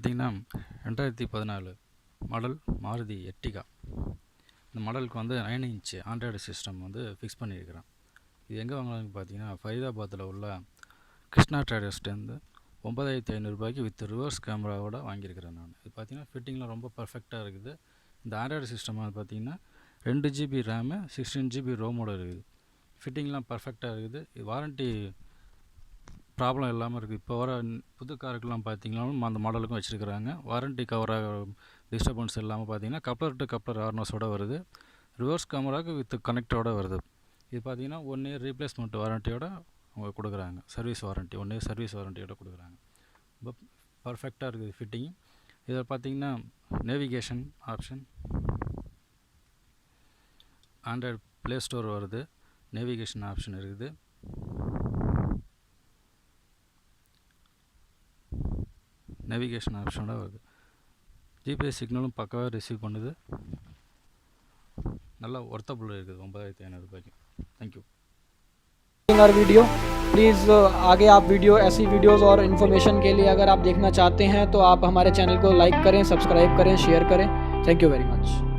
பார்த்தீங்கன்னா 2014 model Maruti Ertiga. இந்த மாடலுக்கு வந்து 9 இன்ச் ஆண்ட்ராய்டு சிஸ்டம் வந்து ஃபிக்ஸ் பண்ணியிருக்கிறேன். இது எங்கே வாங்கலாம்னு பார்த்தீங்கன்னா ஃபரிதாபாத்தில் உள்ள கிருஷ்ணா ட்ரேடர்ஸ்லேருந்து 9500 ரூபாய்க்கு வித் ரிவர்ஸ் கேமராவோட வாங்கியிருக்கிறேன் நான். இது பார்த்தீங்கன்னா ஃபிட்டிங்லாம் ரொம்ப பர்ஃபெக்டாக இருக்குது. இந்த ஆண்ட்ராய்டு சிஸ்டம் வந்து பார்த்தீங்கன்னா 2 GB ரேமு 16 GB ரோமோட இருக்குது. ஃபிட்டிங்லாம் பர்ஃபெக்டாக இருக்குது. இது வாரண்ட்டி ப்ராப்ளம் இல்லாமல் இருக்குது. இப்போ வர புது காருக்கெல்லாம் பார்த்தீங்கன்னா அந்த மாடலுக்கும் வச்சுருக்கிறாங்க. வாரண்ட்டி கவராக டிஸ்டர்பன்ஸ் இல்லாமல் பார்த்தீங்கன்னா கப்ளர் டு கப்ளர் ஹார்னஸோடு வருது. ரிவர்ஸ் கேமராவுக்கு வித் கனெக்டரோடு வருது. இது பார்த்தீங்கன்னா 1 இயர் ரீப்ளேஸ்மெண்ட் வாரண்ட்டியோட அவங்க கொடுக்குறாங்க. சர்வீஸ் வாரண்ட்டி 1 இயர் சர்வீஸ் வாரண்ட்டியோட கொடுக்குறாங்க. ரொம்ப பர்ஃபெக்டாக இருக்குது ஃபிட்டிங். இதில் பார்த்தீங்கன்னா navigation option, Android play store வருது, நேவிகேஷன் ஆப்ஷன் இருக்குது. நேவிகேஷன் ஆப்ஷனோட வருது. ஜிபிஎஸ் சிக்னலும் பக்காவாக ரிசீவ் பண்ணுது. நல்லா ஒர்த்தபுள் இருக்குது 9500 ரூபாய்க்கு. தேங்க்யூ. और वीडियो प्लीज़ आगे आप वीडियो ऐसी वीडियोस और इन्फॉर्मेशन के लिए अगर आप देखना चाहते हैं तो आप हमारे चैनल को लाइक करें, सब्सक्राइब करें, शेयर करें. Thank you very much.